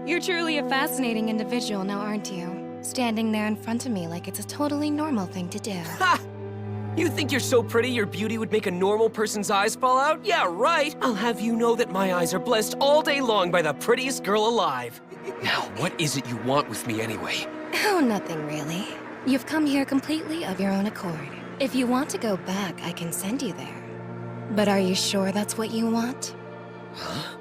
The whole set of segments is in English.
You're truly a fascinating individual now, aren't you? Standing there in front of me like it's a totally normal thing to do. Ha! You think you're so pretty your beauty would make a normal person's eyes fall out? Yeah, right! I'll have you know that my eyes are blessed all day long by the prettiest girl alive. Now, what is it you want with me anyway? Oh, nothing really. You've come here completely of your own accord. If you want to go back, I can send you there. But are you sure that's what you want? Huh?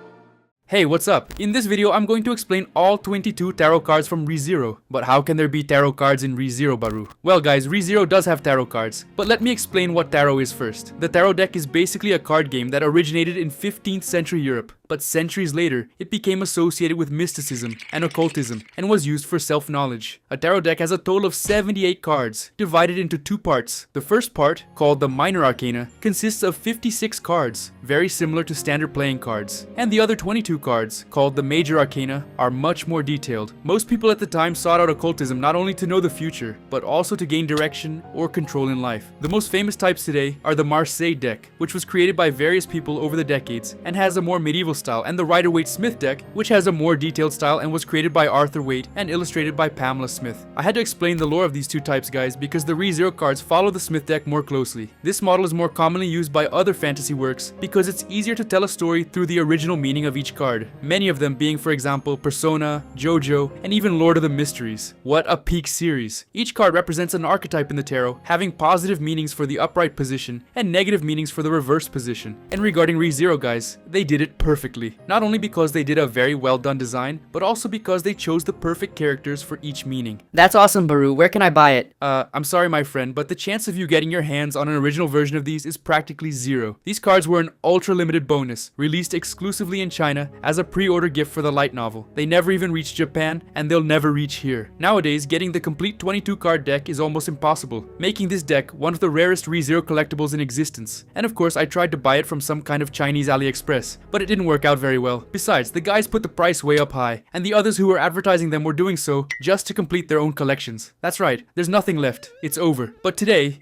Hey, what's up? In this video, I'm going to explain all 22 tarot cards from ReZero. But how can there be tarot cards in ReZero, Baru? Well guys, ReZero does have tarot cards, but let me explain what tarot is first. The tarot deck is basically a card game that originated in 15th century Europe, but centuries later, it became associated with mysticism and occultism and was used for self-knowledge. A tarot deck has a total of 78 cards, divided into two parts. The first part, called the Minor Arcana, consists of 56 cards, very similar to standard playing cards, and the other 22 cards, called the Major Arcana, are much more detailed. Most people at the time sought out occultism not only to know the future, but also to gain direction or control in life. The most famous types today are the Marseille deck, which was created by various people over the decades and has a more medieval style, and the Rider-Waite-Smith deck, which has a more detailed style and was created by Arthur Waite and illustrated by Pamela Smith. I had to explain the lore of these two types, guys, because the ReZero cards follow the Smith deck more closely. This model is more commonly used by other fantasy works because it's easier to tell a story through the original meaning of each card. Many of them being, for example, Persona, JoJo, and even Lord of the Mysteries. What a peak series. Each card represents an archetype in the tarot, having positive meanings for the upright position and negative meanings for the reverse position. And regarding ReZero, guys, they did it perfectly. Not only because they did a very well done design, but also because they chose the perfect characters for each meaning. That's awesome, Baru. Where can I buy it? I'm sorry my friend, but the chance of you getting your hands on an original version of these is practically zero. These cards were an ultra limited bonus, released exclusively in China as a pre-order gift for the light novel. They never even reached Japan, and they'll never reach here. Nowadays, getting the complete 22 card deck is almost impossible, making this deck one of the rarest ReZero collectibles in existence. And of course, I tried to buy it from some kind of Chinese AliExpress, but it didn't work out very well. Besides, the guys put the price way up high, and the others who were advertising them were doing so just to complete their own collections. That's right, there's nothing left. It's over. But today,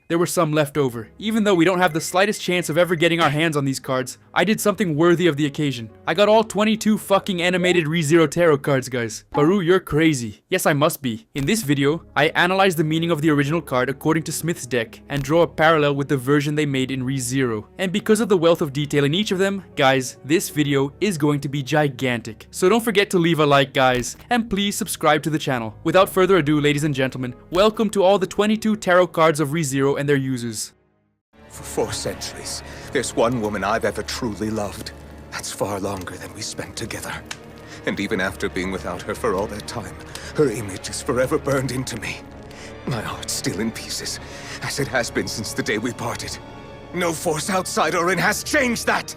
there were some left over. Even though we don't have the slightest chance of ever getting our hands on these cards, I did something worthy of the occasion. I got all 22 fucking animated ReZero tarot cards, guys. Baru, you're crazy. Yes, I must be. In this video, I analyze the meaning of the original card according to Smith's deck and draw a parallel with the version they made in ReZero. And because of the wealth of detail in each of them, guys, this video is going to be gigantic. So don't forget to leave a like, guys, and please subscribe to the channel. Without further ado, ladies and gentlemen, welcome to all the 22 tarot cards of ReZero and their users. For 4 centuries, there's one woman I've ever truly loved. That's far longer than we spent together. And even after being without her for all that time, her image is forever burned into me. My heart's still in pieces, as it has been since the day we parted. No force outside or in has changed that!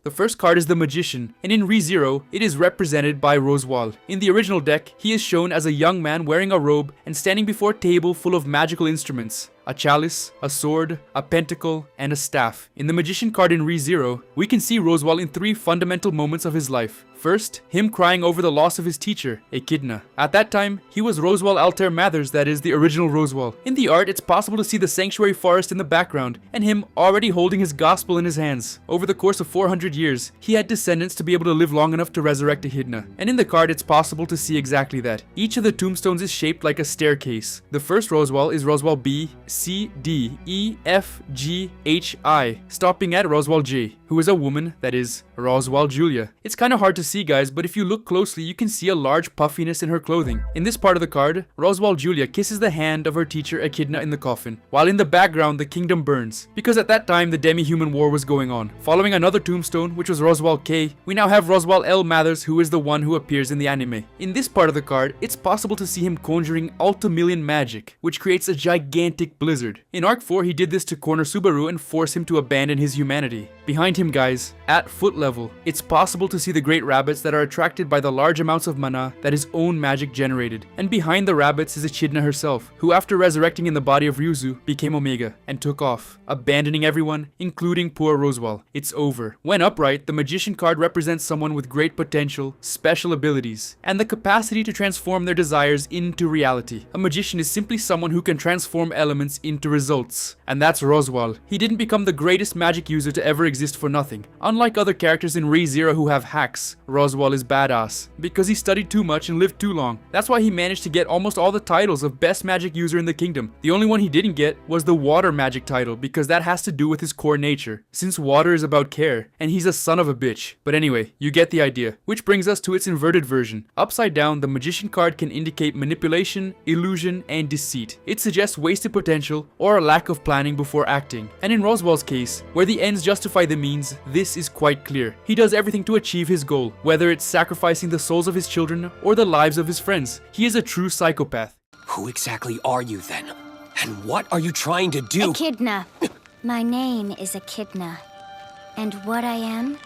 The first card is the Magician, and in ReZero, it is represented by Roswal. In the original deck, he is shown as a young man wearing a robe and standing before a table full of magical instruments. A chalice, a sword, a pentacle, and a staff. In the Magician card in ReZero, we can see Roswal in 3 fundamental moments of his life. First, him crying over the loss of his teacher, Echidna. At that time, he was Roswal Altair Mathers, that is, the original Roswal. In the art, it's possible to see the sanctuary forest in the background, and him already holding his gospel in his hands. Over the course of 400 years, he had descendants to be able to live long enough to resurrect Echidna. And in the card, it's possible to see exactly that. Each of the tombstones is shaped like a staircase. The first Roswal is Roswal B, C, D, E, F, G, H, I, stopping at Roswal J, who is a woman, that is, Roswal Julia. It's kinda hard to see, guys, but if you look closely, you can see a large puffiness in her clothing. In this part of the card, Roswal Julia kisses the hand of her teacher Echidna in the coffin, while in the background the kingdom burns, because at that time the demi-human war was going on. Following another tombstone, which was Roswal K, we now have Roswal L Mathers, who is the one who appears in the anime. In this part of the card, it's possible to see him conjuring ultimillion magic, which creates a gigantic blizzard. In Arc 4, he did this to corner Subaru and force him to abandon his humanity. Behind him, guys, at foot level, it's possible to see the great rabbits that are attracted by the large amounts of mana that his own magic generated. And behind the rabbits is Echidna herself, who after resurrecting in the body of Ryuzu, became Omega and took off, abandoning everyone, including poor Roswal. It's over. When upright, the Magician card represents someone with great potential, special abilities, and the capacity to transform their desires into reality. A magician is simply someone who can transform elements translates into results. And that's Roswaal. He didn't become the greatest magic user to ever exist for nothing. Unlike other characters in ReZero who have hacks, Roswaal is badass. Because he studied too much and lived too long. That's why he managed to get almost all the titles of best magic user in the kingdom. The only one he didn't get was the water magic title, because that has to do with his core nature, since water is about care, and he's a son of a bitch. But anyway, you get the idea. Which brings us to its inverted version. Upside down, the magician card can indicate manipulation, illusion, and deceit. It suggests wasted potential or a lack of planning before acting. And in Roswaal's case, where the ends justify the means, this is quite clear. He does everything to achieve his goal, whether it's sacrificing the souls of his children or the lives of his friends. He is a true psychopath. Who exactly are you then? And what are you trying to do? Echidna. My name is Echidna. And what I am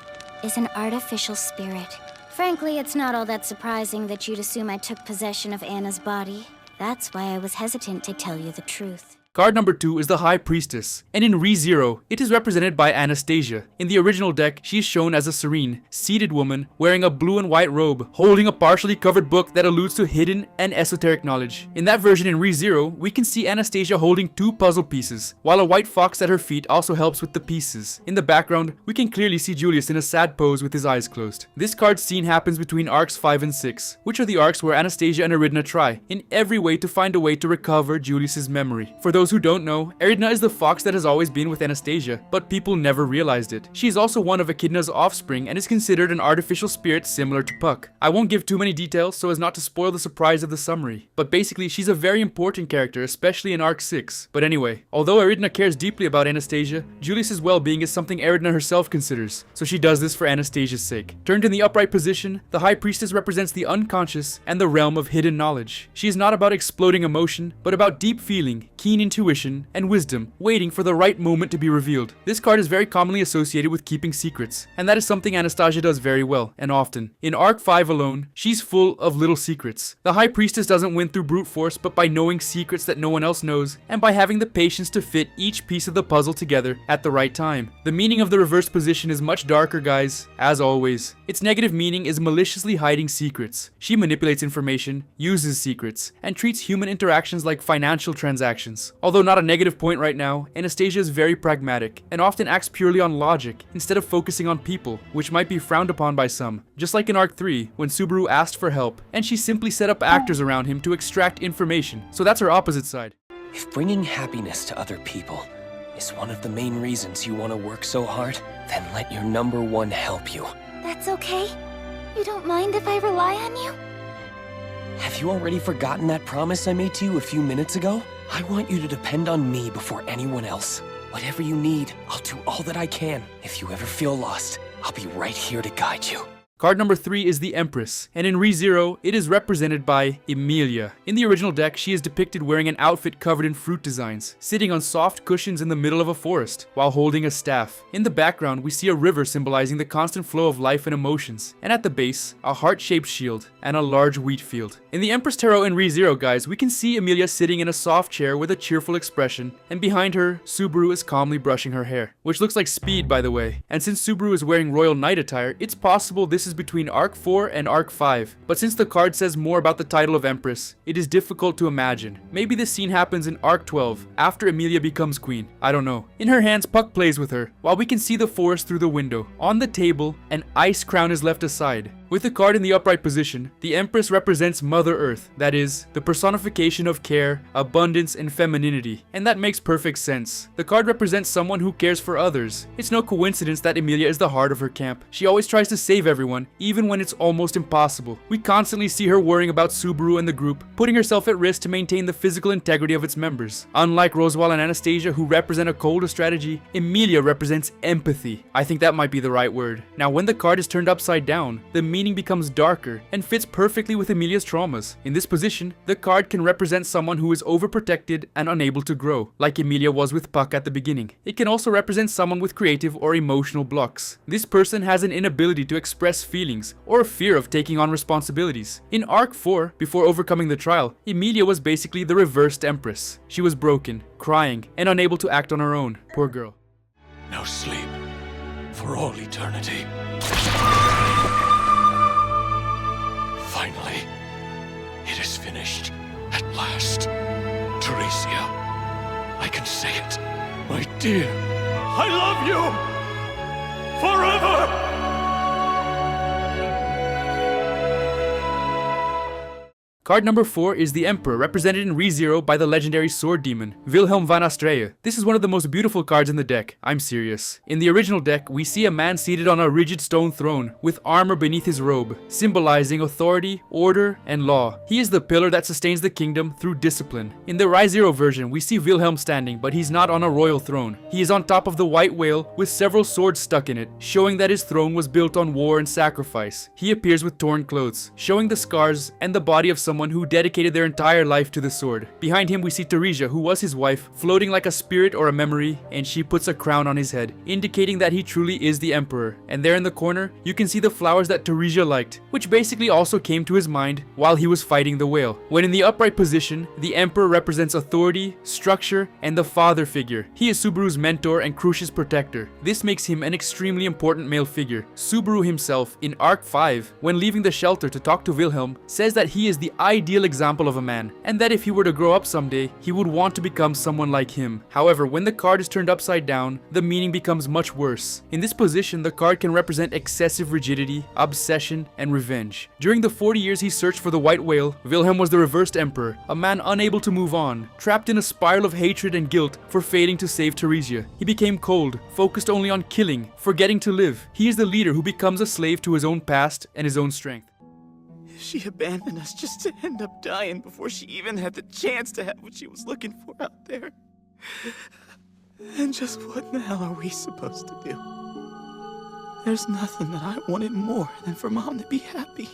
is an artificial spirit. Frankly, it's not all that surprising that you'd assume I took possession of Anna's body. That's why I was hesitant to tell you the truth. Card number 2 is the High Priestess, and in ReZero, it is represented by Anastasia. In the original deck, she is shown as a serene, seated woman wearing a blue and white robe, holding a partially covered book that alludes to hidden and esoteric knowledge. In that version in ReZero, we can see Anastasia holding 2 puzzle pieces, while a white fox at her feet also helps with the pieces. In the background, we can clearly see Julius in a sad pose with his eyes closed. This card scene happens between arcs 5 and 6, which are the arcs where Anastasia and Eridna try, in every way, to find a way to recover Julius's memory. For those who don't know, Eridna is the fox that has always been with Anastasia, but people never realized it. She is also one of Echidna's offspring and is considered an artificial spirit similar to Puck. I won't give too many details so as not to spoil the surprise of the summary, but basically she's a very important character, especially in Arc 6. But anyway, although Eridna cares deeply about Anastasia, Julius's well-being is something Eridna herself considers, so she does this for Anastasia's sake. Turned in the upright position, the High Priestess represents the unconscious and the realm of hidden knowledge. She is not about exploding emotion, but about deep feeling, keen intuition, and wisdom, waiting for the right moment to be revealed. This card is very commonly associated with keeping secrets, and that is something Anastasia does very well, and often. In Arc 5 alone, she's full of little secrets. The High Priestess doesn't win through brute force, but by knowing secrets that no one else knows, and by having the patience to fit each piece of the puzzle together at the right time. The meaning of the reverse position is much darker, guys, as always. Its negative meaning is maliciously hiding secrets. She manipulates information, uses secrets, and treats human interactions like financial transactions. Although not a negative point right now, Anastasia is very pragmatic and often acts purely on logic instead of focusing on people, which might be frowned upon by some. Just like in Arc 3, when Subaru asked for help, and she simply set up actors around him to extract information. So that's her opposite side. If bringing happiness to other people is one of the main reasons you want to work so hard, then let your number 1 help you. That's okay? You don't mind if I rely on you? Have you already forgotten that promise I made to you a few minutes ago? I want you to depend on me before anyone else. Whatever you need, I'll do all that I can. If you ever feel lost, I'll be right here to guide you. Card number 3 is the Empress, and in ReZero, it is represented by Emilia. In the original deck, she is depicted wearing an outfit covered in fruit designs, sitting on soft cushions in the middle of a forest, while holding a staff. In the background, we see a river symbolizing the constant flow of life and emotions, and at the base, a heart-shaped shield, and a large wheat field. In the Empress Tarot in ReZero, guys, we can see Emilia sitting in a soft chair with a cheerful expression, and behind her, Subaru is calmly brushing her hair, which looks like Speed, by the way. And since Subaru is wearing royal knight attire, it's possible this is between Arc 4 and Arc 5. But since the card says more about the title of Empress, it is difficult to imagine. Maybe this scene happens in Arc 12, after Emilia becomes queen. I don't know. In her hands, Puck plays with her, while we can see the forest through the window. On the table, an ice crown is left aside. With the card in the upright position, the Empress represents Mother Earth, that is, the personification of care, abundance, and femininity, and that makes perfect sense. The card represents someone who cares for others. It's no coincidence that Emilia is the heart of her camp. She always tries to save everyone, even when it's almost impossible. We constantly see her worrying about Subaru and the group, putting herself at risk to maintain the physical integrity of its members. Unlike Roswaal and Anastasia, who represent a colder strategy, Emilia represents empathy. I think that might be the right word. Now, when the card is turned upside down, the meaning becomes darker and fits perfectly with Emilia's traumas. In this position, the card can represent someone who is overprotected and unable to grow, like Emilia was with Puck at the beginning. It can also represent someone with creative or emotional blocks. This person has an inability to express feelings or a fear of taking on responsibilities. In Arc 4, before overcoming the trial, Emilia was basically the reversed Empress. She was broken, crying, and unable to act on her own. Poor girl. Now sleep for all eternity. Finally, it is finished. At last. Teresia, I can say it. My dear, I love you! Forever! Card number 4 is the Emperor, represented in ReZero by the legendary Sword Demon, Wilhelm van Astrea. This is one of the most beautiful cards in the deck, I'm serious. In the original deck, we see a man seated on a rigid stone throne, with armor beneath his robe, symbolizing authority, order, and law. He is the pillar that sustains the kingdom through discipline. In the ReZero version, we see Wilhelm standing, but he's not on a royal throne. He is on top of the white whale, with several swords stuck in it, showing that his throne was built on war and sacrifice. He appears with torn clothes, showing the scars and the body of someone who dedicated their entire life to the sword. Behind him we see Theresia, who was his wife, floating like a spirit or a memory, and she puts a crown on his head, indicating that he truly is the Emperor. And there in the corner, you can see the flowers that Theresia liked, which basically also came to his mind while he was fighting the whale. When in the upright position, the Emperor represents authority, structure, and the father figure. He is Subaru's mentor and Crucia's protector. This makes him an extremely important male figure. Subaru himself, in Arc 5, when leaving the shelter to talk to Wilhelm, says that he is the ideal example of a man, and that if he were to grow up someday, he would want to become someone like him. However, when the card is turned upside down, the meaning becomes much worse. In this position, the card can represent excessive rigidity, obsession, and revenge. During the 40 years he searched for the white whale, Wilhelm was the reversed emperor, a man unable to move on, trapped in a spiral of hatred and guilt for failing to save Theresia. He became cold, focused only on killing, forgetting to live. He is the leader who becomes a slave to his own past and his own strength. She abandoned us just to end up dying before she even had the chance to have what she was looking for out there. And just what the hell are we supposed to do? There's nothing that I wanted more than for Mom to be happy.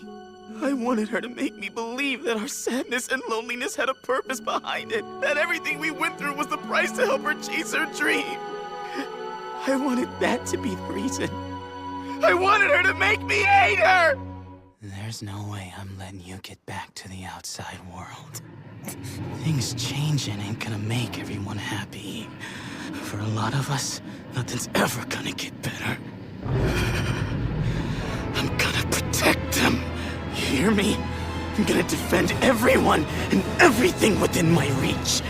I wanted her to make me believe that our sadness and loneliness had a purpose behind it, that everything we went through was the price to help her chase her dream. I wanted that to be the reason. I wanted her to make me hate her! There's no way I'm letting you get back to the outside world. Things changing ain't gonna make everyone happy. For a lot of us, nothing's ever gonna get better. I'm gonna protect them. You hear me? I'm gonna defend everyone and everything within my reach.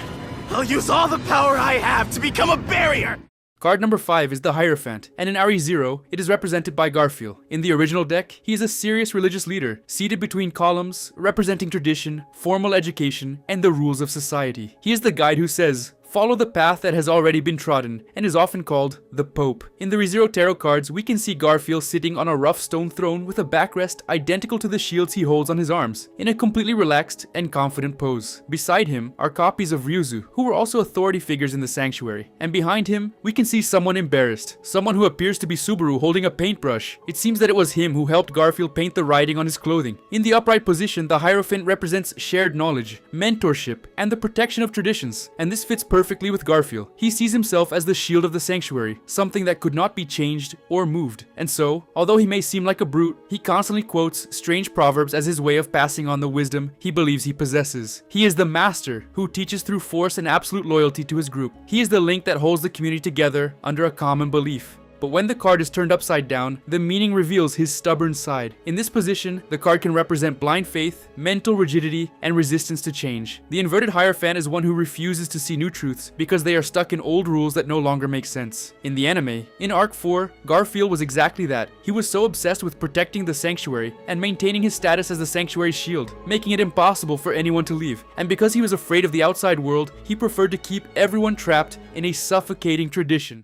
I'll use all the power I have to become a barrier! Card number 5 is the Hierophant, and in ReZero, it is represented by Garfield. In the original deck, he is a serious religious leader, seated between columns, representing tradition, formal education, and the rules of society. He is the guide who says, follow the path that has already been trodden, and is often called the Pope. In the ReZero tarot cards, we can see Garfield sitting on a rough stone throne with a backrest identical to the shields he holds on his arms, in a completely relaxed and confident pose. Beside him are copies of Ryuzu, who were also authority figures in the sanctuary. And behind him, we can see someone embarrassed, someone who appears to be Subaru holding a paintbrush. It seems that it was him who helped Garfield paint the writing on his clothing. In the upright position, the Hierophant represents shared knowledge, mentorship, and the protection of traditions, and this fits perfectly with Garfield. He sees himself as the shield of the sanctuary, something that could not be changed or moved. And so, although he may seem like a brute, he constantly quotes strange proverbs as his way of passing on the wisdom he believes he possesses. He is the master who teaches through force and absolute loyalty to his group. He is the link that holds the community together under a common belief. But when the card is turned upside down, the meaning reveals his stubborn side. In this position, the card can represent blind faith, mental rigidity, and resistance to change. The inverted Hierophant is one who refuses to see new truths because they are stuck in old rules that no longer make sense. In the anime, in Arc 4, Garfield was exactly that. He was so obsessed with protecting the sanctuary and maintaining his status as the sanctuary's shield, making it impossible for anyone to leave. And because he was afraid of the outside world, he preferred to keep everyone trapped in a suffocating tradition.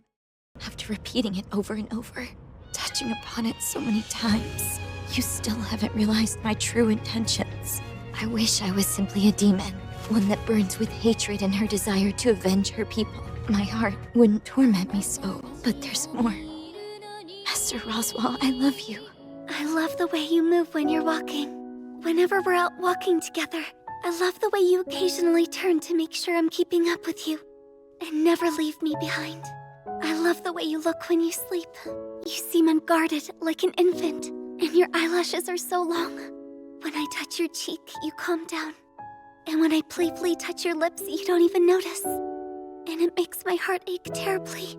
After repeating it over and over, touching upon it so many times, you still haven't realized my true intentions. I wish I was simply a demon, one that burns with hatred and her desire to avenge her people. My heart wouldn't torment me so, but there's more. Master Roswell, I love you. I love the way you move when you're walking. Whenever we're out walking together, I love the way you occasionally turn to make sure I'm keeping up with you, and never leave me behind. I love the way you look when you sleep. You seem unguarded, like an infant, and your eyelashes are so long. When I touch your cheek, you calm down. And when I playfully touch your lips, you don't even notice. And it makes my heart ache terribly.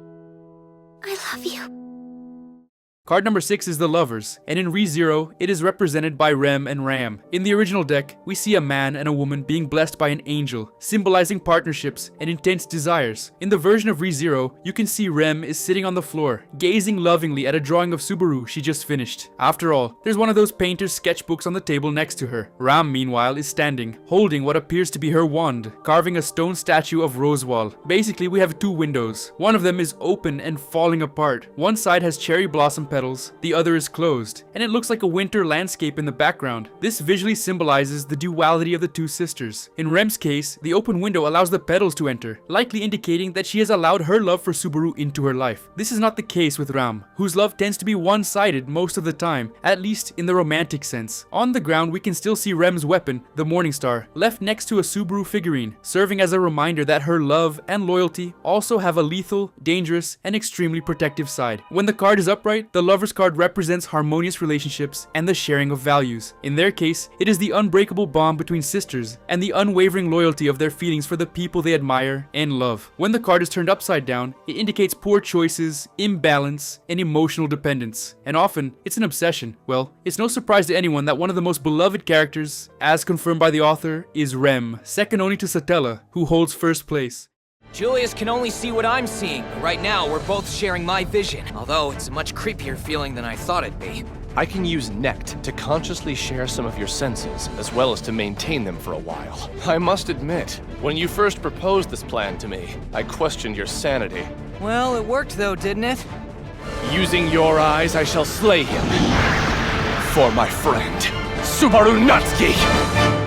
I love you. Card number 6 is the Lovers, and in ReZero, it is represented by Rem and Ram. In the original deck, we see a man and a woman being blessed by an angel, symbolizing partnerships and intense desires. In the version of ReZero, you can see Rem is sitting on the floor, gazing lovingly at a drawing of Subaru she just finished. After all, there's one of those painter's sketchbooks on the table next to her. Ram, meanwhile, is standing, holding what appears to be her wand, carving a stone statue of Rosewall. Basically, we have 2 windows. One of them is open and falling apart. One side has cherry blossom petals, the other is closed, and it looks like a winter landscape in the background. This visually symbolizes the duality of the 2 sisters. In Rem's case, the open window allows the petals to enter, likely indicating that she has allowed her love for Subaru into her life. This is not the case with Ram, whose love tends to be one-sided most of the time, at least in the romantic sense. On the ground, we can still see Rem's weapon, the Morningstar, left next to a Subaru figurine, serving as a reminder that her love and loyalty also have a lethal, dangerous, and extremely protective side. When the card is upright, the Lover's card represents harmonious relationships and the sharing of values. In their case, it is the unbreakable bond between sisters and the unwavering loyalty of their feelings for the people they admire and love. When the card is turned upside down, it indicates poor choices, imbalance, and emotional dependence. And often, it's an obsession. Well, it's no surprise to anyone that one of the most beloved characters, as confirmed by the author, is Rem, second only to Satella, who holds first place. Julius can only see what I'm seeing, but right now we're both sharing my vision, although it's a much creepier feeling than I thought it'd be. I can use Enck to consciously share some of your senses, as well as to maintain them for a while. I must admit, when you first proposed this plan to me, I questioned your sanity. Well, it worked though, didn't it? Using your eyes, I shall slay him. For my friend, Subaru Natsuki!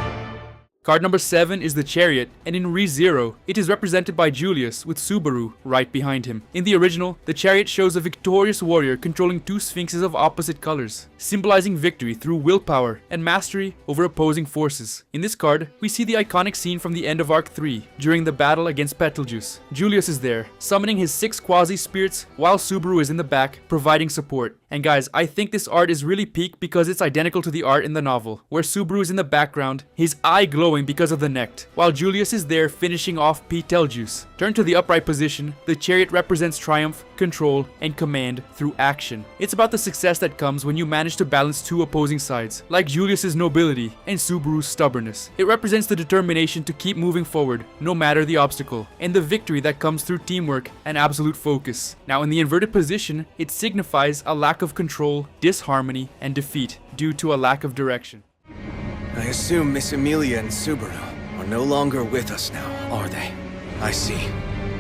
Card number 7 is the Chariot, and in ReZero, it is represented by Julius with Subaru right behind him. In the original, the Chariot shows a victorious warrior controlling 2 sphinxes of opposite colors, symbolizing victory through willpower and mastery over opposing forces. In this card, we see the iconic scene from the end of Arc 3, during the battle against Betelgeuse. Julius is there, summoning his 6 quasi-spirits, while Subaru is in the back, providing support. And guys, I think this art is really peak because it's identical to the art in the novel, where Subaru is in the background, his eye glowing because of the Enck, while Julius is there finishing off Betelgeuse. Turned to the upright position, the Chariot represents triumph, control, and command through action. It's about the success that comes when you manage to balance 2 opposing sides, like Julius's nobility and Subaru's stubbornness. It represents the determination to keep moving forward, no matter the obstacle, and the victory that comes through teamwork and absolute focus. Now in the inverted position, it signifies a lack of control, disharmony, and defeat due to a lack of direction. I assume Miss Amelia and Subaru are no longer with us now, are they? I see.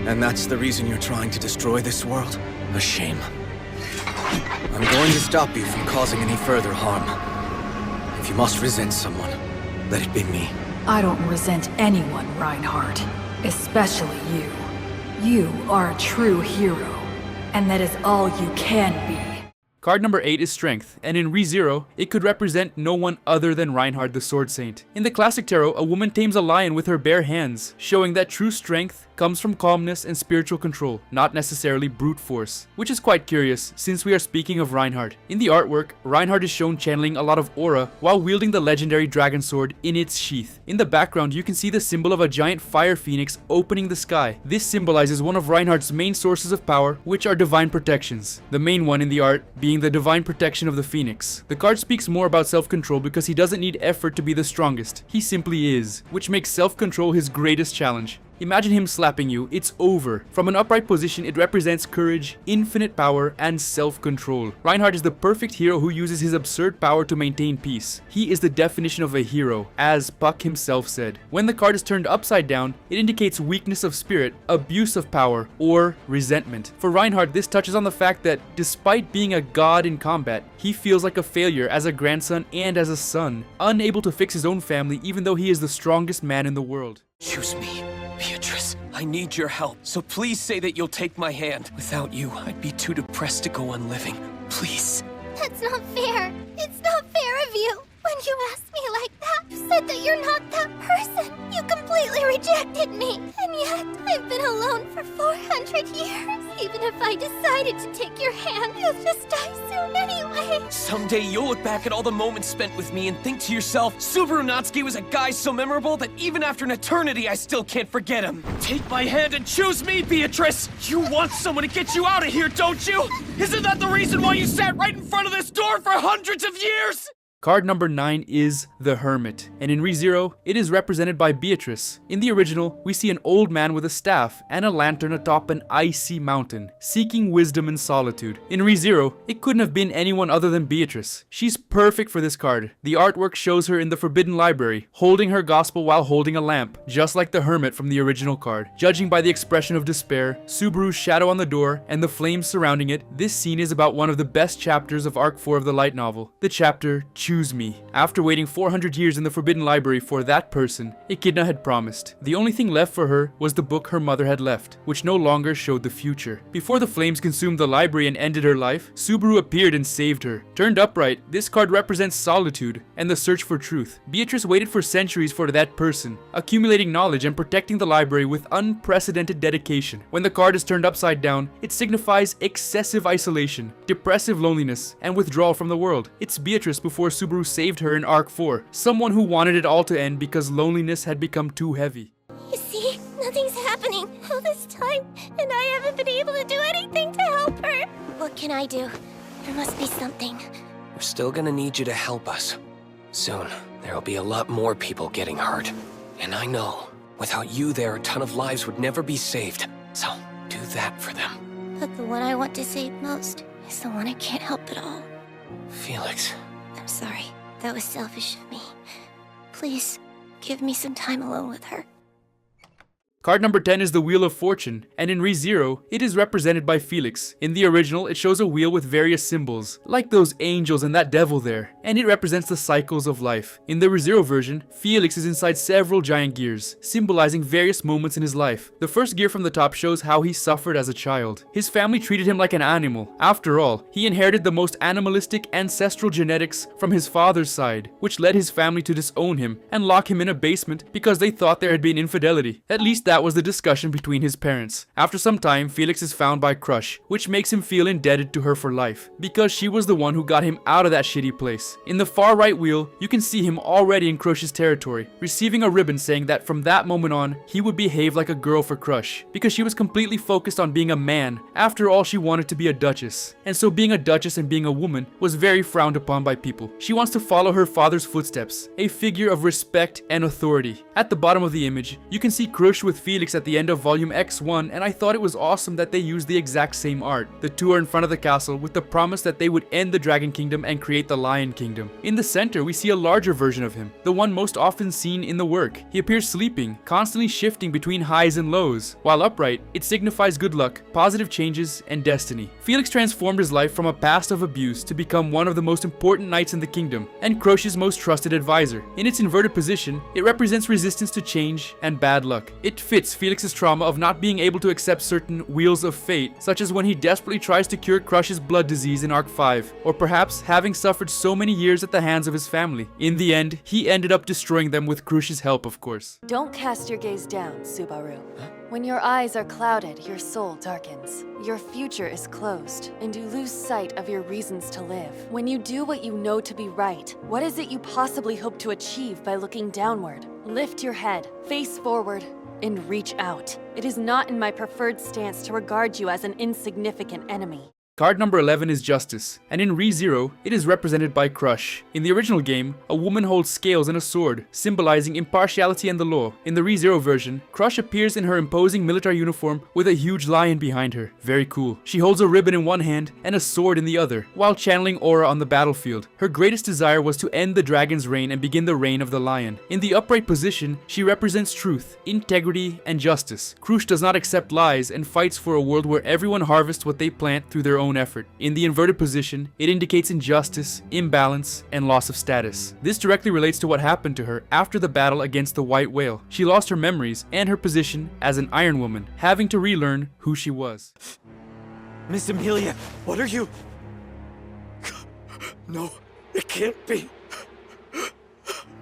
And that's the reason you're trying to destroy this world? A shame. I'm going to stop you from causing any further harm. If you must resent someone, let it be me. I don't resent anyone, Reinhardt. Especially you. You are a true hero. And that is all you can be. Card number 8 is Strength, and in ReZero, it could represent no one other than Reinhardt the Sword Saint. In the classic tarot, a woman tames a lion with her bare hands, showing that true strength comes from calmness and spiritual control, not necessarily brute force. Which is quite curious, since we are speaking of Reinhardt. In the artwork, Reinhardt is shown channeling a lot of aura while wielding the legendary dragon sword in its sheath. In the background, you can see the symbol of a giant fire phoenix opening the sky. This symbolizes one of Reinhardt's main sources of power, which are divine protections. The main one in the art being the divine protection of the phoenix. The card speaks more about self-control because he doesn't need effort to be the strongest. He simply is, which makes self-control his greatest challenge. Imagine him slapping you, it's over. From an upright position, it represents courage, infinite power, and self-control. Reinhardt is the perfect hero who uses his absurd power to maintain peace. He is the definition of a hero, as Puck himself said. When the card is turned upside down, it indicates weakness of spirit, abuse of power, or resentment. For Reinhardt, this touches on the fact that, despite being a god in combat, he feels like a failure as a grandson and as a son, unable to fix his own family even though he is the strongest man in the world. Choose me, Beatrice. I need your help, so please say that you'll take my hand. Without you, I'd be too depressed to go on living. Please. That's not fair. It's not fair of you. When you asked me like that, you said that you're not that person. You completely rejected me. And yet, I've been alone for 400 years. Even if I decided to take your hand, you'll just die soon anyway. Someday you'll look back at all the moments spent with me and think to yourself, Subaru Natsuki was a guy so memorable that even after an eternity, I still can't forget him. Take my hand and choose me, Beatrice! You want someone to get you out of here, don't you? Isn't that the reason why you sat right in front of this door for hundreds of years? Card number 9 is the Hermit, and in ReZero, it is represented by Beatrice. In the original, we see an old man with a staff and a lantern atop an icy mountain, seeking wisdom in solitude. In ReZero, it couldn't have been anyone other than Beatrice. She's perfect for this card. The artwork shows her in the Forbidden Library, holding her gospel while holding a lamp, just like the Hermit from the original card. Judging by the expression of despair, Subaru's shadow on the door, and the flames surrounding it, this scene is about one of the best chapters of Arc 4 of the light novel, the chapter Choose Me. After waiting 400 years in the Forbidden Library for that person, Echidna had promised. The only thing left for her was the book her mother had left, which no longer showed the future. Before the flames consumed the library and ended her life, Subaru appeared and saved her. Turned upright, this card represents solitude and the search for truth. Beatrice waited for centuries for that person, accumulating knowledge and protecting the library with unprecedented dedication. When the card is turned upside down, it signifies excessive isolation, depressive loneliness, and withdrawal from the world. It's Beatrice before Subaru saved her in Arc 4, someone who wanted it all to end because loneliness had become too heavy. You see, nothing's happening all this time, and I haven't been able to do anything to help her. What can I do? There must be something. We're still gonna need you to help us. Soon, there'll be a lot more people getting hurt. And I know, without you there, a ton of lives would never be saved. So, do that for them. But the one I want to save most is the one I can't help at all. Felix. I'm sorry. That was selfish of me. Please, give me some time alone with her. Card number 10 is the Wheel of Fortune, and in ReZero, it is represented by Felix. In the original, it shows a wheel with various symbols, like those angels and that devil there, and it represents the cycles of life. In the ReZero version, Felix is inside several giant gears, symbolizing various moments in his life. The first gear from the top shows how he suffered as a child. His family treated him like an animal. After all, he inherited the most animalistic ancestral genetics from his father's side, which led his family to disown him and lock him in a basement because they thought there had been infidelity. At least that was the discussion between his parents. After some time, Felix is found by Crush, which makes him feel indebted to her for life, because she was the one who got him out of that shitty place. In the far right wheel, you can see him already in Crush's territory, receiving a ribbon saying that from that moment on, he would behave like a girl for Crush, because she was completely focused on being a man. After all, she wanted to be a duchess, and so being a duchess and being a woman was very frowned upon by people. She wants to follow her father's footsteps, a figure of respect and authority. At the bottom of the image, you can see Crush with Felix at the end of volume X1, and I thought it was awesome that they used the exact same art. The two are in front of the castle with the promise that they would end the Dragon Kingdom and create the Lion Kingdom. In the center, we see a larger version of him, the one most often seen in the work. He appears sleeping, constantly shifting between highs and lows. While upright, it signifies good luck, positive changes, and destiny. Felix transformed his life from a past of abuse to become one of the most important knights in the kingdom, and Crush's most trusted advisor. In its inverted position, it represents resistance to change and bad luck. It fits Felix's trauma of not being able to accept certain wheels of fate, such as when he desperately tries to cure Crush's blood disease in Arc 5, or perhaps having suffered so many years at the hands of his family. In the end, he ended up destroying them with Crush's help, of course. Don't cast your gaze down, Subaru. When your eyes are clouded, your soul darkens. Your future is closed, and you lose sight of your reasons to live. When you do what you know to be right, what is it you possibly hope to achieve by looking downward? Lift your head, face forward, and reach out. It is not in my preferred stance to regard you as an insignificant enemy. Card number 11 is Justice, and in ReZero, it is represented by Crush. In the original game, a woman holds scales and a sword, symbolizing impartiality and the law. In the ReZero version, Crush appears in her imposing military uniform with a huge lion behind her. Very cool. She holds a ribbon in one hand and a sword in the other, while channeling aura on the battlefield. Her greatest desire was to end the dragon's reign and begin the reign of the lion. In the upright position, she represents truth, integrity, and justice. Crush does not accept lies and fights for a world where everyone harvests what they plant through their own effort. In the inverted position, it indicates injustice, imbalance, and loss of status. This directly relates to what happened to her after the battle against the white whale. She lost her memories and her position as an Iron Woman, having to relearn who she was. Miss Amelia, what are you? No, it can't be.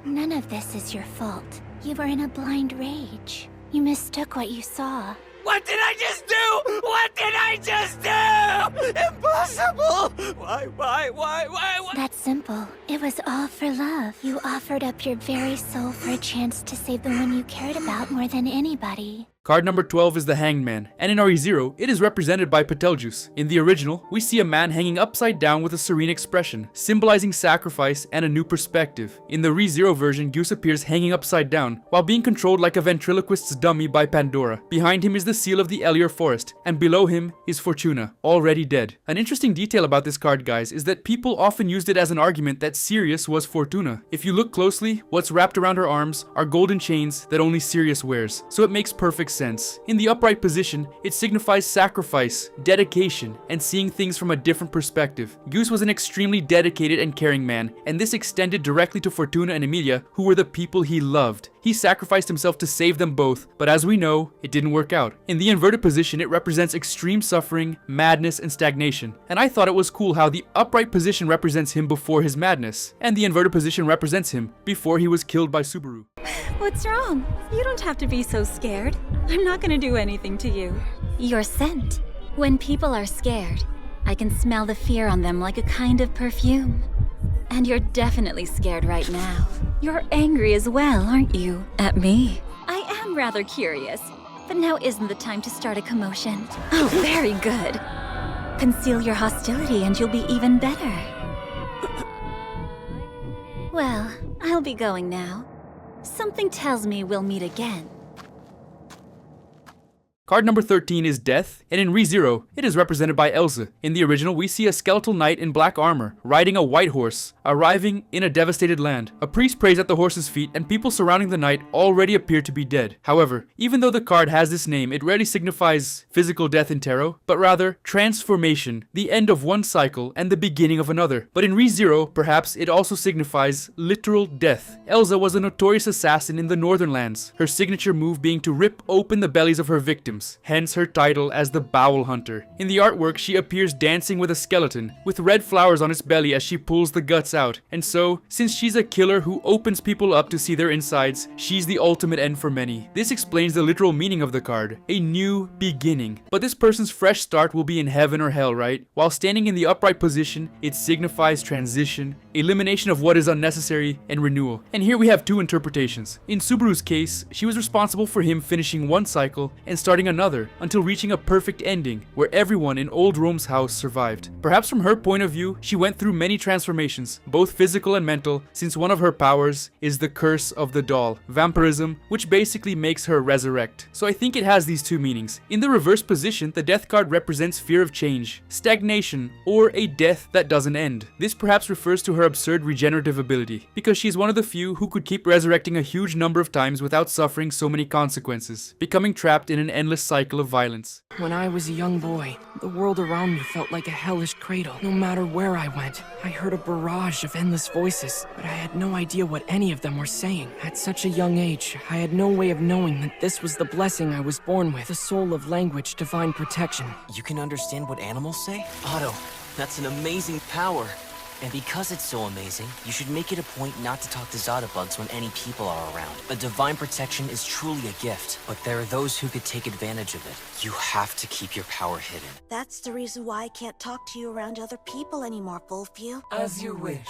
None of this is your fault. You were in a blind rage. You mistook what you saw. What did I just do? What did I just do? Impossible! Why? That's simple. It was all for love. You offered up your very soul for a chance to save the one you cared about more than anybody. Card number 12 is the Hanged Man, and in RE0, it is represented by Betelgeuse. In the original, we see a man hanging upside down with a serene expression, symbolizing sacrifice and a new perspective. In the RE0 version, Goose appears hanging upside down, while being controlled like a ventriloquist's dummy by Pandora. Behind him is the seal of the Elior Forest, and below him is Fortuna, already dead. An interesting detail about this card, guys, is that people often used it as an argument that Sirius was Fortuna. If you look closely, what's wrapped around her arms are golden chains that only Sirius wears, so it makes perfect sense. In the upright position, it signifies sacrifice, dedication, and seeing things from a different perspective. Goose was an extremely dedicated and caring man, and this extended directly to Fortuna and Emilia, who were the people he loved. He sacrificed himself to save them both, but as we know, it didn't work out. In the inverted position, it represents extreme suffering, madness, and stagnation. And I thought it was cool how the upright position represents him before his madness, and the inverted position represents him before he was killed by Subaru. What's wrong? You don't have to be so scared. I'm not gonna do anything to you. Your scent. When people are scared, I can smell the fear on them like a kind of perfume. And you're definitely scared right now. You're angry as well, aren't you? At me? I am rather curious, but now isn't the time to start a commotion. Oh, very good. Conceal your hostility and you'll be even better. Well, I'll be going now. Something tells me we'll meet again. Card number 13 is Death, and in ReZero, it is represented by Elsa. In the original, we see a skeletal knight in black armor, riding a white horse, arriving in a devastated land. A priest prays at the horse's feet, and people surrounding the knight already appear to be dead. However, even though the card has this name, it rarely signifies physical death in tarot, but rather transformation, the end of one cycle and the beginning of another. But in ReZero, perhaps it also signifies literal death. Elsa was a notorious assassin in the Northern Lands, her signature move being to rip open the bellies of her victims. Hence her title as the Bowel Hunter. In the artwork, she appears dancing with a skeleton, with red flowers on its belly as she pulls the guts out. And so, since she's a killer who opens people up to see their insides, she's the ultimate end for many. This explains the literal meaning of the card, a new beginning. But this person's fresh start will be in heaven or hell, right? While standing in the upright position, it signifies transition, elimination of what is unnecessary, and renewal. And here we have two interpretations. In Subaru's case, she was responsible for him finishing one cycle and starting another until reaching a perfect ending where everyone in Old Rome's house survived. Perhaps from her point of view, she went through many transformations, both physical and mental, since one of her powers is the curse of the doll, vampirism, which basically makes her resurrect. So I think it has these two meanings. In the reverse position, the death card represents fear of change, stagnation, or a death that doesn't end. This perhaps refers to her absurd regenerative ability, because she's one of the few who could keep resurrecting a huge number of times without suffering so many consequences, becoming trapped in an endless cycle of violence. When I was a young boy, the world around me felt like a hellish cradle. No matter where I went, I heard a barrage of endless voices, but I had no idea what any of them were saying. At such a young age, I had no way of knowing that this was the blessing I was born with, the soul of language, divine protection. You can understand what animals say? Otto, that's an amazing power. And because it's so amazing, you should make it a point not to talk to Zodabugs when any people are around. A divine protection is truly a gift, but there are those who could take advantage of it. You have to keep your power hidden. That's the reason why I can't talk to you around other people anymore, Wolfview. As you wish,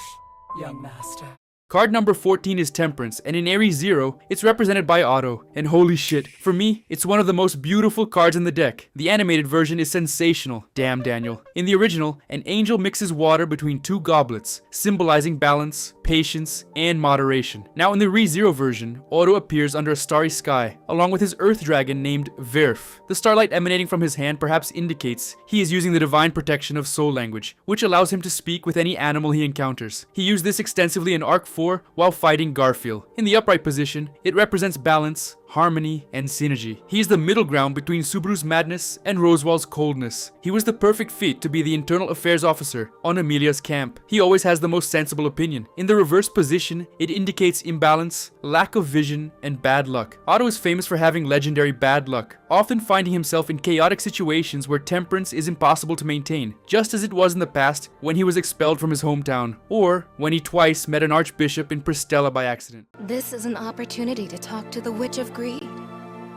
young master. Card number 14 is Temperance, and in Ares 0, it's represented by Otto. And holy shit, for me, it's one of the most beautiful cards in the deck. The animated version is sensational. Damn, Daniel. In the original, an angel mixes water between two goblets, symbolizing balance, patience, and moderation. Now in the ReZero version, Otto appears under a starry sky, along with his earth dragon named Verf. The starlight emanating from his hand perhaps indicates he is using the divine protection of soul language, which allows him to speak with any animal he encounters. He used this extensively in Arc 4 while fighting Garfield. In the upright position, it represents balance, harmony, and synergy. He is the middle ground between Subaru's madness and Roswal's coldness. He was the perfect fit to be the internal affairs officer on Emilia's camp. He always has the most sensible opinion. In the reverse position, it indicates imbalance, lack of vision, and bad luck. Otto is famous for having legendary bad luck, often finding himself in chaotic situations where temperance is impossible to maintain, just as it was in the past when he was expelled from his hometown, or when he twice met an archbishop in Pristella by accident. This is an opportunity to talk to the Witch of Greed.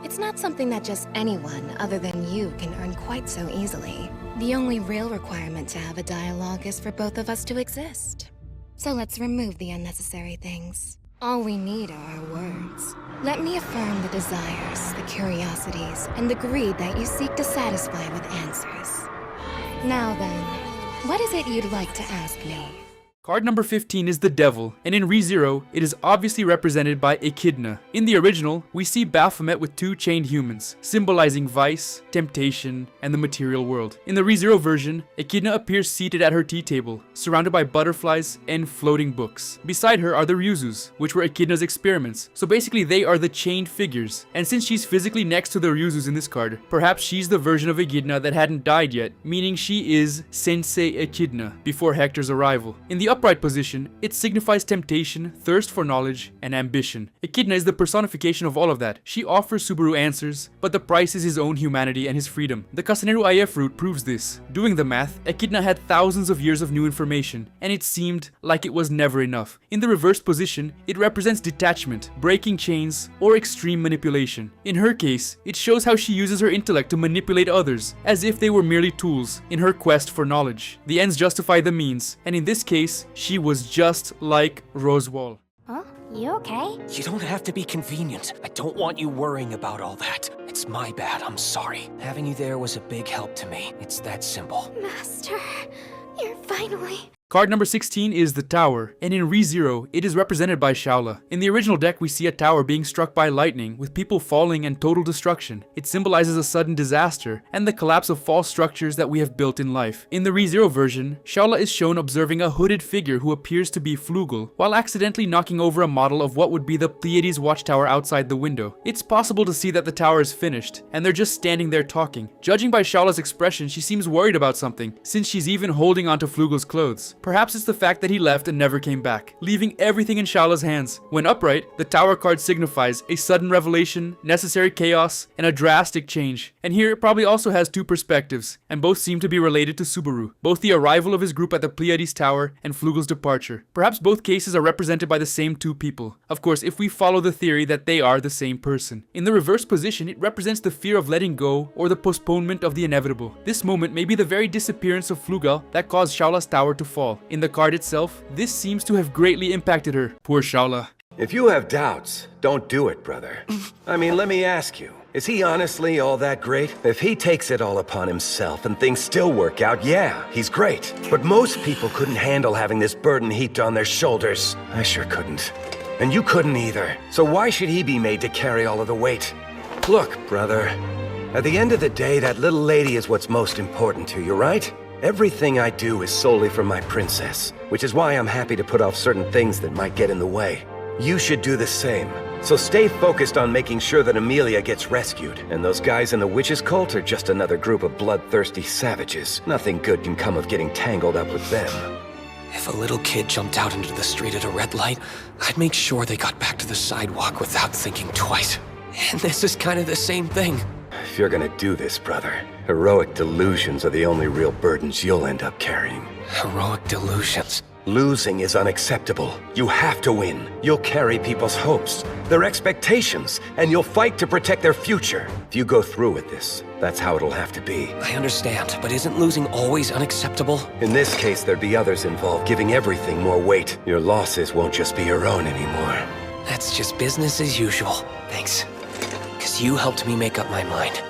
It's not something that just anyone other than you can earn quite so easily. The only real requirement to have a dialogue is for both of us to exist. So let's remove the unnecessary things. All we need are our words. Let me affirm the desires, the curiosities, and the greed that you seek to satisfy with answers. Now then, what is it you'd like to ask me? Card number 15 is the Devil, and in ReZero, it is obviously represented by Echidna. In the original, we see Baphomet with two chained humans, symbolizing vice, temptation, and the material world. In the ReZero version, Echidna appears seated at her tea table, surrounded by butterflies and floating books. Beside her are the Ryuzus, which were Echidna's experiments, so basically they are the chained figures. And since she's physically next to the Ryuzus in this card, perhaps she's the version of Echidna that hadn't died yet, meaning she is Sensei Echidna, before Hector's arrival. In the upright position, it signifies temptation, thirst for knowledge, and ambition. Echidna is the personification of all of that. She offers Subaru answers, but the price is his own humanity and his freedom. The Casaneru IF route proves this. Doing the math, Echidna had thousands of years of new information, and it seemed like it was never enough. In the reversed position, it represents detachment, breaking chains, or extreme manipulation. In her case, it shows how she uses her intellect to manipulate others, as if they were merely tools in her quest for knowledge. The ends justify the means, and in this case, she was just like Roswaal. Huh? You okay? You don't have to be convenient. I don't want you worrying about all that. It's my bad, I'm sorry. Having you there was a big help to me. It's that simple. Master, you're finally... Card number 16 is the Tower, and in ReZero, it is represented by Shaola. In the original deck, we see a tower being struck by lightning, with people falling and total destruction. It symbolizes a sudden disaster, and the collapse of false structures that we have built in life. In the ReZero version, Shaola is shown observing a hooded figure who appears to be Flugel, while accidentally knocking over a model of what would be the Pleiades watchtower outside the window. It's possible to see that the tower is finished, and they're just standing there talking. Judging by Shaola's expression, she seems worried about something, since she's even holding onto Flugel's clothes. Perhaps it's the fact that he left and never came back, leaving everything in Shaola's hands. When upright, the Tower card signifies a sudden revelation, necessary chaos, and a drastic change. And here it probably also has two perspectives, and both seem to be related to Subaru, both the arrival of his group at the Pleiades Tower and Flugel's departure. Perhaps both cases are represented by the same two people, of course if we follow the theory that they are the same person. In the reverse position, it represents the fear of letting go or the postponement of the inevitable. This moment may be the very disappearance of Flugel that caused Shaola's tower to fall. In the card itself, this seems to have greatly impacted her. Poor Shaola. If you have doubts, don't do it, brother. I mean, let me ask you, is he honestly all that great? If he takes it all upon himself and things still work out, yeah, he's great. But most people couldn't handle having this burden heaped on their shoulders. I sure couldn't. And you couldn't either. So why should he be made to carry all of the weight? Look, brother, at the end of the day, that little lady is what's most important to you, right? Everything I do is solely for my princess, which is why I'm happy to put off certain things that might get in the way. You should do the same. So stay focused on making sure that Amelia gets rescued, and those guys in the witches' cult are just another group of bloodthirsty savages. Nothing good can come of getting tangled up with them. If a little kid jumped out into the street at a red light, I'd make sure they got back to the sidewalk without thinking twice. And this is kind of the same thing. If you're gonna do this, brother, heroic delusions are the only real burdens you'll end up carrying. Heroic delusions? Losing is unacceptable. You have to win. You'll carry people's hopes, their expectations, and you'll fight to protect their future. If you go through with this, that's how it'll have to be. I understand, but isn't losing always unacceptable? In this case, there'd be others involved, giving everything more weight. Your losses won't just be your own anymore. That's just business as usual. Thanks. Because you helped me make up my mind.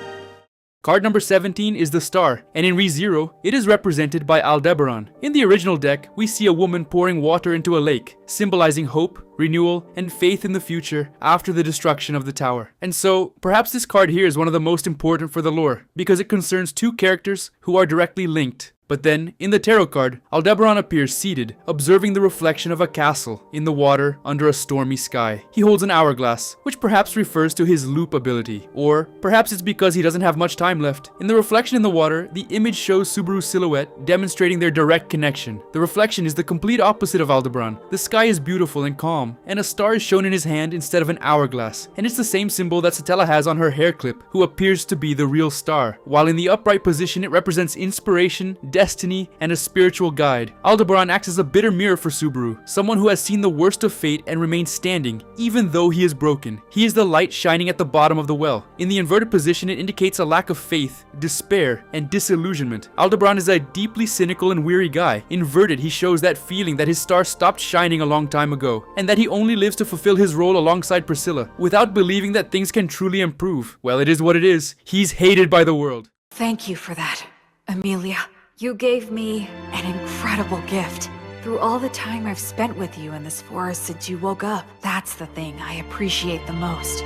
Card number 17 is the Star, and in ReZero, it is represented by Aldebaran. In the original deck, we see a woman pouring water into a lake, symbolizing hope, renewal, and faith in the future after the destruction of the tower. And so, perhaps this card here is one of the most important for the lore, because it concerns two characters who are directly linked. But then, in the tarot card, Aldebaran appears seated, observing the reflection of a castle in the water under a stormy sky. He holds an hourglass, which perhaps refers to his loop ability, or perhaps it's because he doesn't have much time left. In the reflection in the water, the image shows Subaru's silhouette, demonstrating their direct connection. The reflection is the complete opposite of Aldebaran. The sky is beautiful and calm, and a star is shown in his hand instead of an hourglass, and it's the same symbol that Satella has on her hair clip, who appears to be the real star. While in the upright position, it represents inspiration, destiny, and a spiritual guide. Aldebaran acts as a bitter mirror for Subaru, someone who has seen the worst of fate and remains standing, even though he is broken. He is the light shining at the bottom of the well. In the inverted position, it indicates a lack of faith, despair, and disillusionment. Aldebaran is a deeply cynical and weary guy. Inverted, he shows that feeling that his star stopped shining a long time ago, and that he only lives to fulfill his role alongside Priscilla, without believing that things can truly improve. Well, it is what it is. He's hated by the world. Thank you for that, Emilia. You gave me an incredible gift. Through all the time I've spent with you in this forest since you woke up, that's the thing I appreciate the most.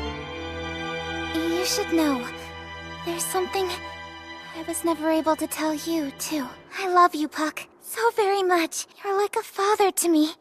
You should know, there's something I was never able to tell you, too. I love you, Puck, so very much. You're like a father to me.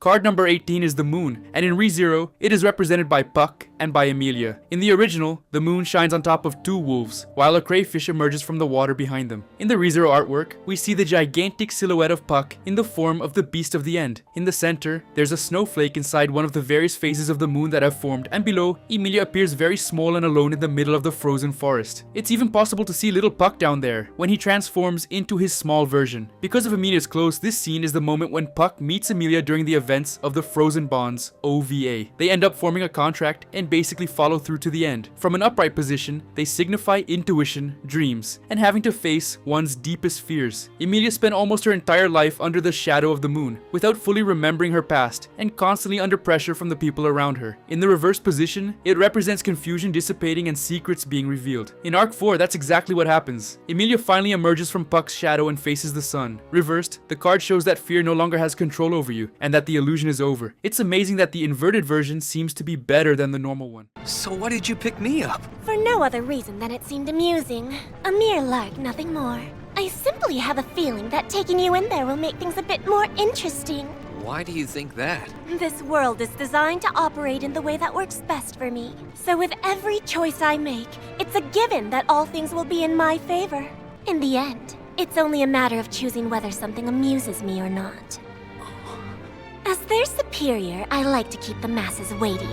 Card number 18 is the moon, and in ReZero, it is represented by Puck and by Emilia. In the original, the moon shines on top of two wolves, while a crayfish emerges from the water behind them. In the ReZero artwork, we see the gigantic silhouette of Puck in the form of the Beast of the End. In the center, there's a snowflake inside one of the various phases of the moon that have formed, and below, Emilia appears very small and alone in the middle of the frozen forest. It's even possible to see little Puck down there, when he transforms into his small version. Because of Emilia's clothes, this scene is the moment when Puck meets Emilia during the events of the Frozen Bonds OVA. They end up forming a contract and basically follow through to the end. From an upright position, they signify intuition, dreams, and having to face one's deepest fears. Emilia spent almost her entire life under the shadow of the moon, without fully remembering her past, and constantly under pressure from the people around her. In the reverse position, it represents confusion dissipating and secrets being revealed. In Arc 4, that's exactly what happens. Emilia finally emerges from Puck's shadow and faces the sun. Reversed, the card shows that fear no longer has control over you, and that the illusion is over. It's amazing that the inverted version seems to be better than the normal one. So why did you pick me up? For no other reason than it seemed amusing. A mere lark, nothing more. I simply have a feeling that taking you in there will make things a bit more interesting. Why do you think that? This world is designed to operate in the way that works best for me. So with every choice I make, it's a given that all things will be in my favor. In the end, it's only a matter of choosing whether something amuses me or not. As their superior, I like to keep the masses waiting.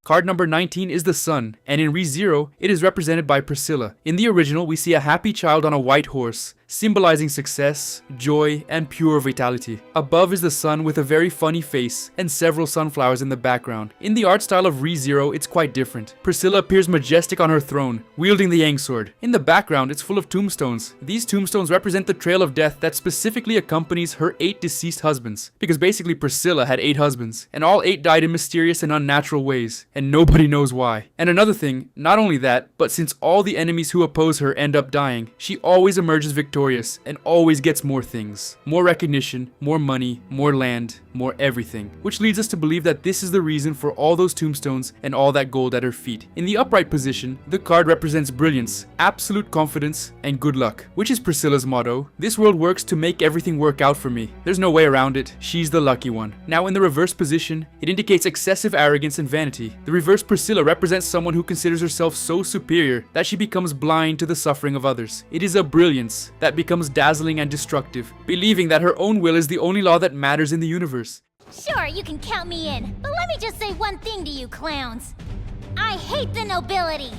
Card number 19 is the sun, and in ReZero, it is represented by Priscilla. In the original, we see a happy child on a white horse, symbolizing success, joy, and pure vitality. Above is the sun with a very funny face and several sunflowers in the background. In the art style of ReZero, it's quite different. Priscilla appears majestic on her throne, wielding the Enck sword. In the background, it's full of tombstones. These tombstones represent the trail of death that specifically accompanies her 8 deceased husbands. Because basically Priscilla had 8 husbands, and all 8 died in mysterious and unnatural ways, and nobody knows why. And another thing, not only that, but since all the enemies who oppose her end up dying, she always emerges victorious and always gets more things. More recognition, more money, more land, more everything. Which leads us to believe that this is the reason for all those tombstones and all that gold at her feet. In the upright position, the card represents brilliance, absolute confidence, and good luck, which is Priscilla's motto. This world works to make everything work out for me. There's no way around it. She's the lucky one. Now in the reverse position, it indicates excessive arrogance and vanity. The reverse Priscilla represents someone who considers herself so superior that she becomes blind to the suffering of others. It is a brilliance that becomes dazzling and destructive, believing that her own will is the only law that matters in the universe. Sure, you can count me in, but let me just say one thing to you clowns. I hate the nobility.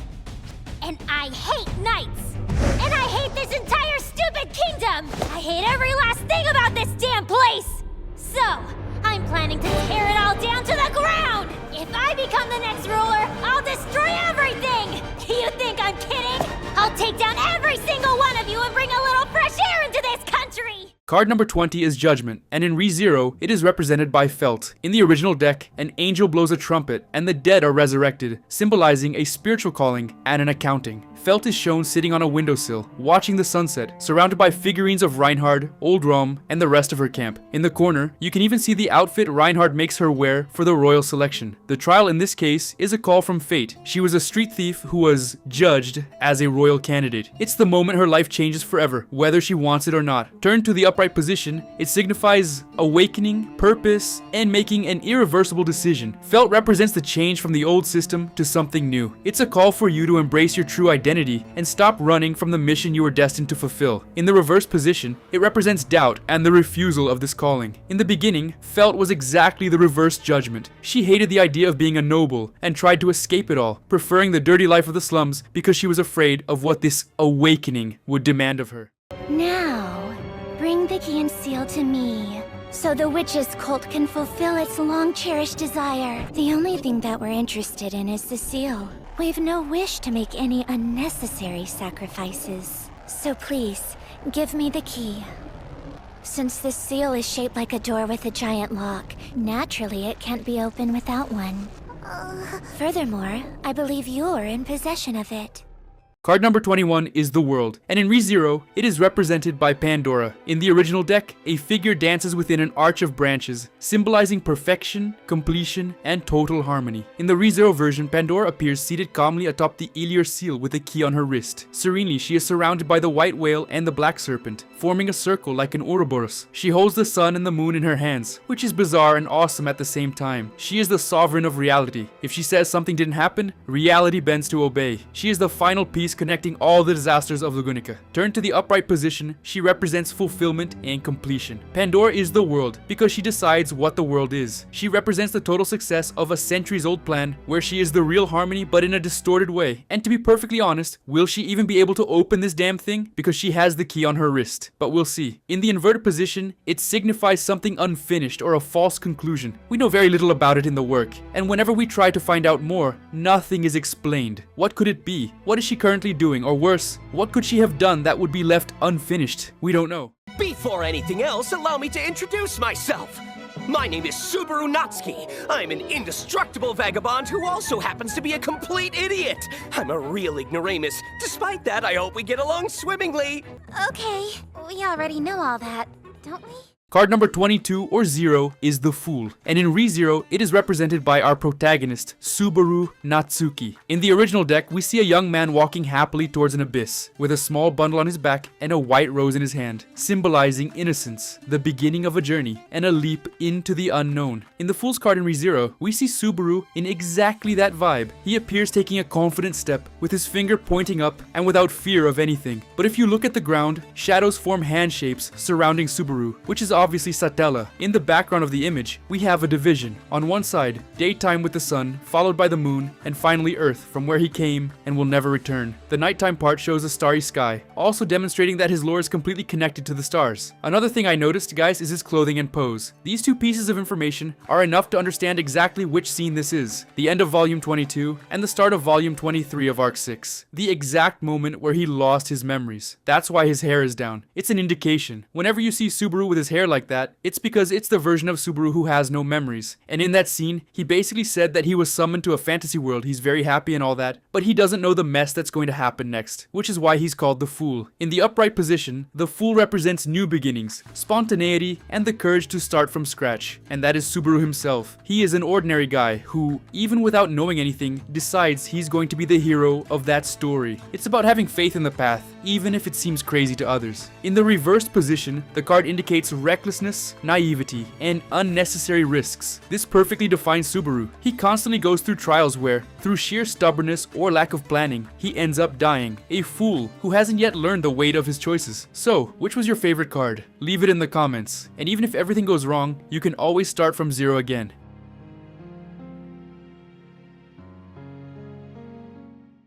And I hate knights. And I hate this entire stupid kingdom. I hate every last thing about this damn place. So, I'm planning to tear it all down to the ground. If I become the next ruler, I'll destroy everything. You think I'm kidding? I'll take down every single one of you and bring a little fresh air into this country. Card number 20 is Judgment, and in ReZero, it is represented by Felt. In the original deck, an angel blows a trumpet, and the dead are resurrected, symbolizing a spiritual calling and an accounting. Felt is shown sitting on a windowsill, watching the sunset, surrounded by figurines of Reinhard, Old Rom, and the rest of her camp. In the corner, you can even see the outfit Reinhard makes her wear for the royal selection. The trial in this case is a call from fate. She was a street thief who was judged as a royal candidate. It's the moment her life changes forever, whether she wants it or not. Turn to the upright upright position, it signifies awakening, purpose, and making an irreversible decision. Felt represents the change from the old system to something new. It's a call for you to embrace your true identity and stop running from the mission you were destined to fulfill. In the reverse position, it represents doubt and the refusal of this calling. In the beginning, Felt was exactly the reverse judgment. She hated the idea of being a noble and tried to escape it all, preferring the dirty life of the slums because she was afraid of what this awakening would demand of her. Now, bring the key and seal to me, so the witch's cult can fulfill its long-cherished desire. The only thing that we're interested in is the seal. We've no wish to make any unnecessary sacrifices. So please, give me the key. Since the seal is shaped like a door with a giant lock, naturally it can't be opened without one. Furthermore, I believe you're in possession of it. Card number 21 is the world, and in ReZero, it is represented by Pandora. In the original deck, a figure dances within an arch of branches, symbolizing perfection, completion, and total harmony. In the ReZero version, Pandora appears seated calmly atop the Ilior seal with a key on her wrist. Serenely, she is surrounded by the white whale and the black serpent, forming a circle like an Ouroboros. She holds the sun and the moon in her hands, which is bizarre and awesome at the same time. She is the sovereign of reality. If she says something didn't happen, reality bends to obey. She is the final piece connecting all the disasters of Lugunica. Turned to the upright position, she represents fulfillment and completion. Pandora is the world because she decides what the world is. She represents the total success of a centuries-old plan where she is the real harmony but in a distorted way. And to be perfectly honest, will she even be able to open this damn thing? Because she has the key on her wrist. But we'll see. In the inverted position, it signifies something unfinished or a false conclusion. We know very little about it in the work, and whenever we try to find out more, nothing is explained. What could it be? What is she currently doing? Or worse, what could she have done that would be left unfinished? We don't know. Before anything else, allow me to introduce myself. My name is Subaru Natsuki. I'm an indestructible vagabond who also happens to be a complete idiot. I'm a real ignoramus. Despite that, I hope we get along swimmingly. Okay, we already know all that, don't we? Card number 22, or 0, is the Fool, and in ReZero, it is represented by our protagonist, Subaru Natsuki. In the original deck, we see a young man walking happily towards an abyss, with a small bundle on his back and a white rose in his hand, symbolizing innocence, the beginning of a journey, and a leap into the unknown. In the Fool's card in ReZero, we see Subaru in exactly that vibe. He appears taking a confident step, with his finger pointing up and without fear of anything. But if you look at the ground, shadows form hand shapes surrounding Subaru, which is obviously Satella. In the background of the image, we have a division. On one side, daytime with the sun, followed by the moon, and finally Earth, from where he came and will never return. The nighttime part shows a starry sky, also demonstrating that his lore is completely connected to the stars. Another thing I noticed, guys, is his clothing and pose. These two pieces of information are enough to understand exactly which scene this is. The end of Volume 22 and the start of Volume 23 of Arc 6. The exact moment where he lost his memories. That's why his hair is down. It's an indication. Whenever you see Subaru with his hair like that, it's because it's the version of Subaru who has no memories. And in that scene, he basically said that he was summoned to a fantasy world, he's very happy and all that, but he doesn't know the mess that's going to happen next, which is why he's called the Fool. In the upright position, the Fool represents new beginnings, spontaneity, and the courage to start from scratch. And that is Subaru himself. He is an ordinary guy who, even without knowing anything, decides he's going to be the hero of that story. It's about having faith in the path, even if it seems crazy to others. In the reversed position, the card indicates recklessness, naivety, and unnecessary risks. This perfectly defines Subaru. He constantly goes through trials where, through sheer stubbornness or lack of planning, he ends up dying. A fool who hasn't yet learned the weight of his choices. So, which was your favorite card? Leave it in the comments. And even if everything goes wrong, you can always start from 0 again.